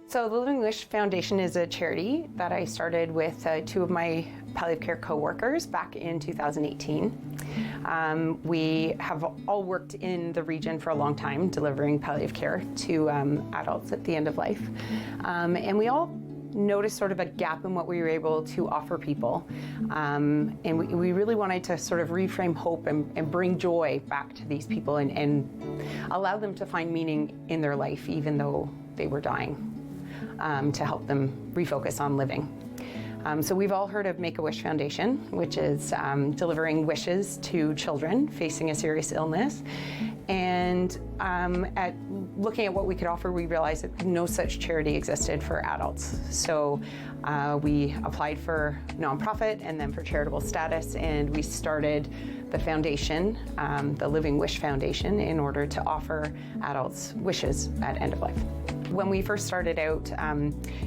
So the Living Wish Foundation is a charity that I started with two of my palliative care co-workers back in 2018. We have all worked in the region for a long time, delivering palliative care to adults at the end of life. And we all noticed sort of a gap in what we were able to offer people. And we really wanted to sort of reframe hope and bring joy back to these people and allow them to find meaning in their life, even though they were dying. To help them refocus on living. So we've all heard of Make-A-Wish Foundation, which is delivering wishes to children facing a serious illness. And at looking at what we could offer, we realized that no such charity existed for adults. So we applied for nonprofit and then for charitable status, and we started the foundation, the Living Wish Foundation, in order to offer adults wishes at end of life. When we first started out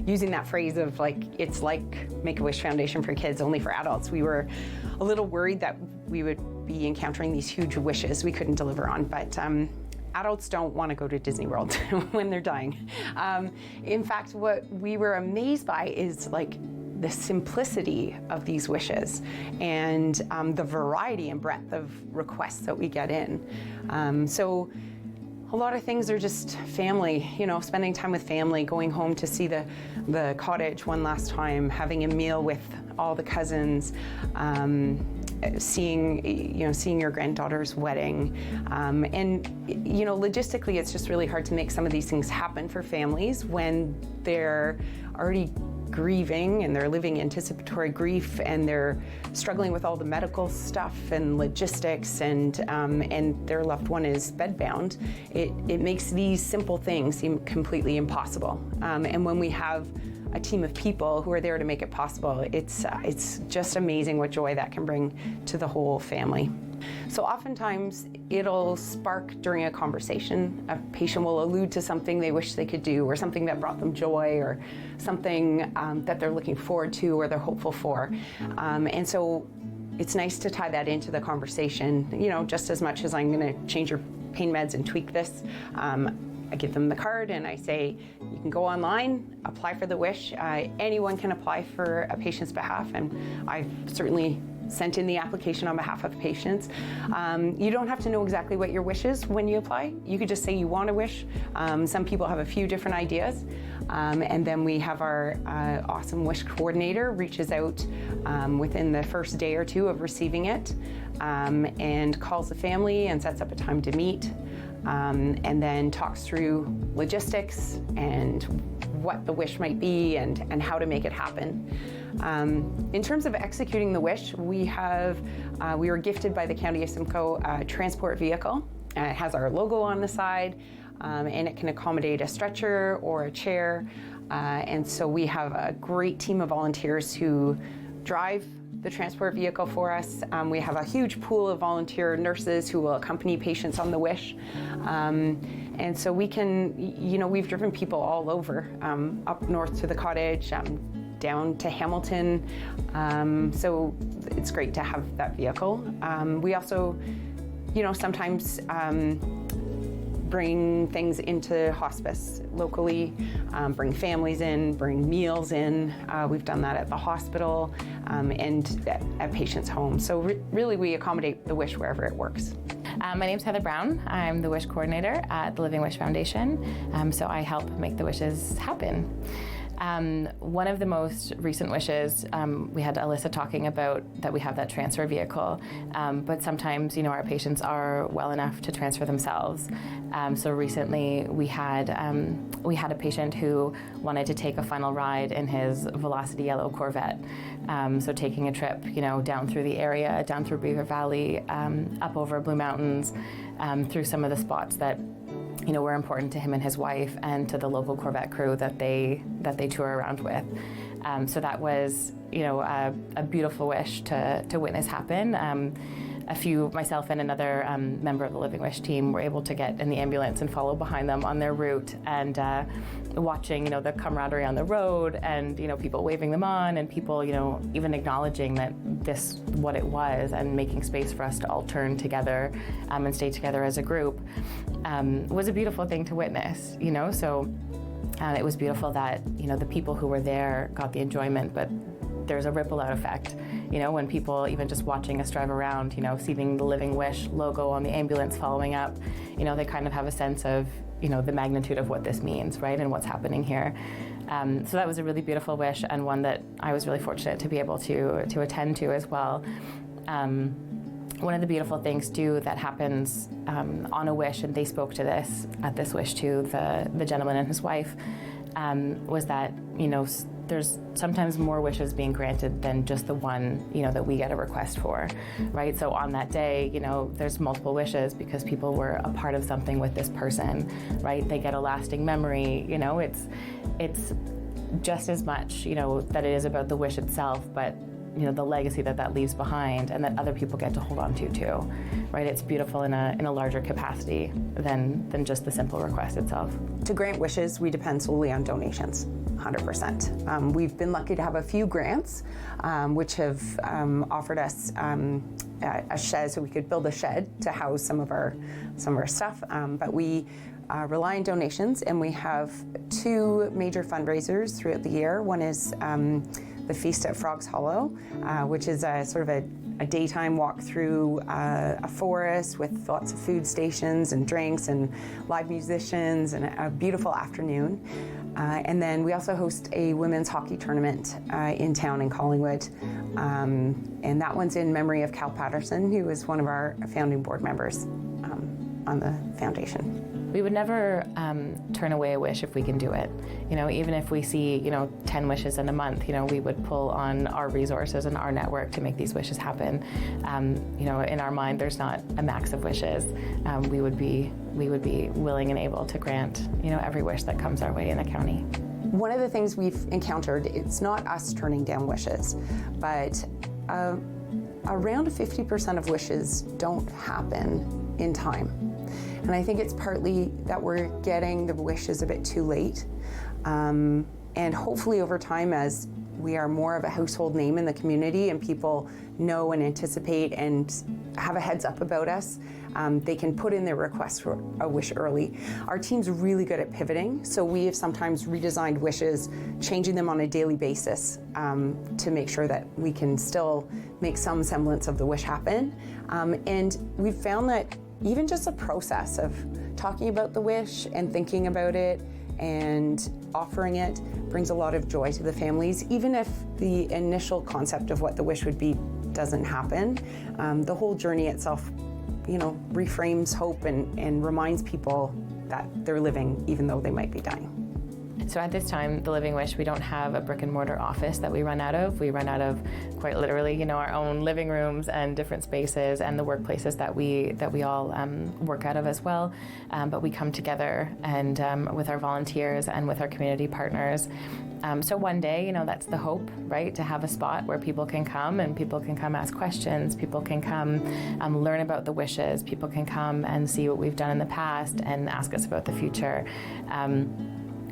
using that phrase of it's like Make-A-Wish Foundation for kids, only for adults, we were a little worried that we would be encountering these huge wishes we couldn't deliver on, but adults don't want to go to Disney World when they're dying. In fact, what we were amazed by is the simplicity of these wishes and the variety and breadth of requests that we get in. So a lot of things are just family, spending time with family, going home to see the cottage one last time, having a meal with all the cousins, seeing your granddaughter's wedding. And logistically, it's just really hard to make some of these things happen for families when they're already grieving and they're living anticipatory grief and they're struggling with all the medical stuff and logistics and their loved one is bedbound. It makes these simple things seem completely impossible. And when we have a team of people who are there to make it possible, it's just amazing what joy that can bring to the whole family. So oftentimes it'll spark during a conversation. A patient will allude to something they wish they could do, or something that brought them joy, or something that they're looking forward to or they're hopeful for. And so it's nice to tie that into the conversation, just as much as I'm going to change your pain meds and tweak this. I give them the card and I say, you can go online, apply for the wish. Anyone can apply for a patient's behalf, and I've certainly sent in the application on behalf of patients. You don't have to know exactly what your wish is when you apply. You could just say you want a wish. Some people have a few different ideas. And then we have our awesome wish coordinator reaches out within the first day or two of receiving it and calls the family and sets up a time to meet. And then talks through logistics and what the wish might be and how to make it happen. In terms of executing the wish, we were gifted by the County of Simcoe a transport vehicle. It has our logo on the side, and it can accommodate a stretcher or a chair. And so we have a great team of volunteers who drive the transport vehicle for us. We have a huge pool of volunteer nurses who will accompany patients on the wish. And so we can, we've driven people all over, up north to the cottage, down to Hamilton. So it's great to have that vehicle. We also, sometimes bring things into hospice locally, bring families in, bring meals in. We've done that at the hospital and at patients' homes. So really we accommodate the wish wherever it works. My name's Heather Brown. I'm the wish coordinator at the Living Wish Foundation. So I help make the wishes happen. One of the most recent wishes, we had Alyssa talking about that we have that transfer vehicle, but sometimes, our patients are well enough to transfer themselves. So recently we had a patient who wanted to take a final ride in his Velocity yellow Corvette. So taking a trip, down through the area, down through Beaver Valley, up over Blue Mountains, through some of the spots that were important to him and his wife and to the local Corvette crew that they tour around with. So that was, a beautiful wish to witness happen. Myself and another member of the Living Wish team were able to get in the ambulance and follow behind them on their route, and watching, the camaraderie on the road, and, people waving them on, and people, even acknowledging that this what it was, and making space for us to all turn together and stay together as a group, was a beautiful thing to witness, So It was beautiful that, the people who were there got the enjoyment, but there's a ripple out effect. When people, even just watching us drive around, seeing the Living Wish logo on the ambulance following up, they kind of have a sense of, the magnitude of what this means, right, and what's happening here. So that was a really beautiful wish, and one that I was really fortunate to be able to attend to as well. One of the beautiful things too that happens on a wish, and they spoke to this at this wish too, the gentleman and his wife, was that there's sometimes more wishes being granted than just the one that we get a request for, right? So on that day, there's multiple wishes because people were a part of something with this person, right? They get a lasting memory. It's just as much that it is about the wish itself, but the legacy that leaves behind and that other people get to hold on to too, right? It's beautiful in a larger capacity than just the simple request itself. To grant wishes, we depend solely on donations, 100%. We've been lucky to have a few grants which have offered us a shed, so we could build a shed to house some of our stuff, but we rely on donations, and we have two major fundraisers throughout the year. One is the Feast at Frogs Hollow, which is a sort of a daytime walk through a forest with lots of food stations and drinks and live musicians and a beautiful afternoon. And then we also host a women's hockey tournament in town in Collingwood. And that one's in memory of Cal Patterson, who was one of our founding board members on the foundation. We would never turn away a wish if we can do it. Even if we see, 10 wishes in a month, we would pull on our resources and our network to make these wishes happen. In our mind, there's not a max of wishes. We would be willing and able to grant, every wish that comes our way in the county. One of the things we've encountered, it's not us turning down wishes, but around 50% of wishes don't happen in time. And I think it's partly that we're getting the wishes a bit too late. And hopefully over time, as we are more of a household name in the community and people know and anticipate and have a heads up about us, they can put in their request for a wish early. Our team's really good at pivoting, so we have sometimes redesigned wishes, changing them on a daily basis to make sure that we can still make some semblance of the wish happen. And we've found that even just the process of talking about the wish and thinking about it and offering it brings a lot of joy to the families. Even if the initial concept of what the wish would be doesn't happen, the whole journey itself, reframes hope and reminds people that they're living even though they might be dying. So at this time, the Living Wish, we don't have a brick and mortar office that we run out of. We run out of quite literally, our own living rooms and different spaces and the workplaces that we all work out of as well. But we come together and with our volunteers and with our community partners. So one day, that's the hope, right? To have a spot where people can come and people can come ask questions. People can come learn about the wishes. People can come and see what we've done in the past and ask us about the future.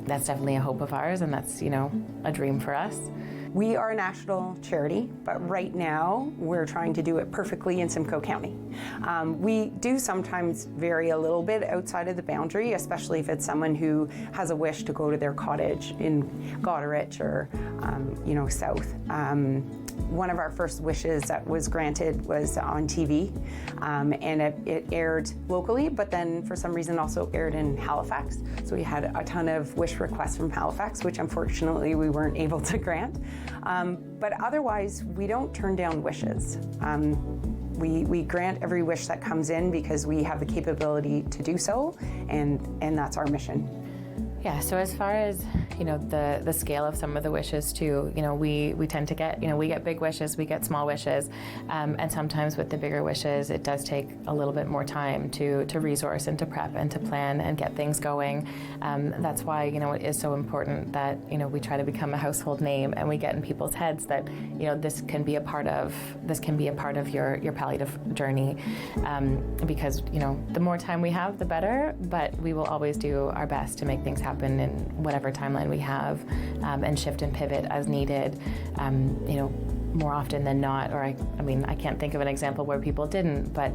That's definitely a hope of ours, and that's, a dream for us. We are a national charity, but right now we're trying to do it perfectly in Simcoe County. We do sometimes vary a little bit outside of the boundary, especially if it's someone who has a wish to go to their cottage in Goderich or, south. One of our first wishes that was granted was on TV, and it aired locally, but then for some reason also aired in Halifax. So we had a ton of wish requests from Halifax, which unfortunately we weren't able to grant. But otherwise, we don't turn down wishes. We grant every wish that comes in because we have the capability to do so, and that's our mission. Yeah, so as far as, the scale of some of the wishes too, we tend to get, we get big wishes, we get small wishes, and sometimes with the bigger wishes, it does take a little bit more time to resource and to prep and to plan and get things going. That's why, it is so important that, we try to become a household name and we get in people's heads that, this can be a part of your palliative journey, because, the more time we have, the better, but we will always do our best to make things happen in whatever timeline we have, and shift and pivot as needed. more often than not, or I mean, I can't think of an example where people didn't, but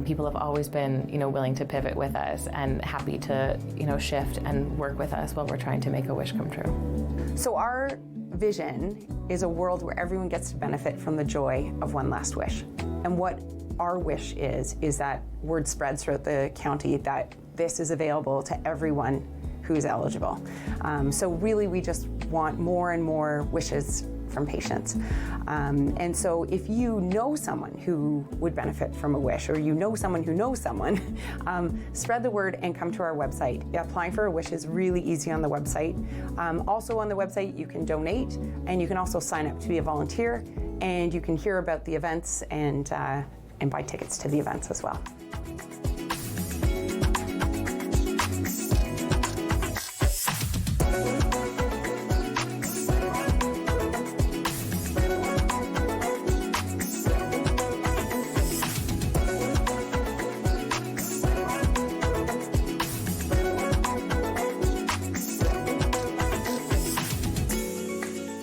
people have always been, willing to pivot with us and happy to, shift and work with us while we're trying to make a wish come true. So our vision is a world where everyone gets to benefit from the joy of one last wish. And what our wish is that word spreads throughout the county that this is available to everyone who's eligible. So really, we just want more and more wishes from patients. And so if you know someone who would benefit from a wish, or you know someone who knows someone, spread the word and come to our website. Applying for a wish is really easy on the website. Also on the website, you can donate, and you can also sign up to be a volunteer, and you can hear about the events and buy tickets to the events as well.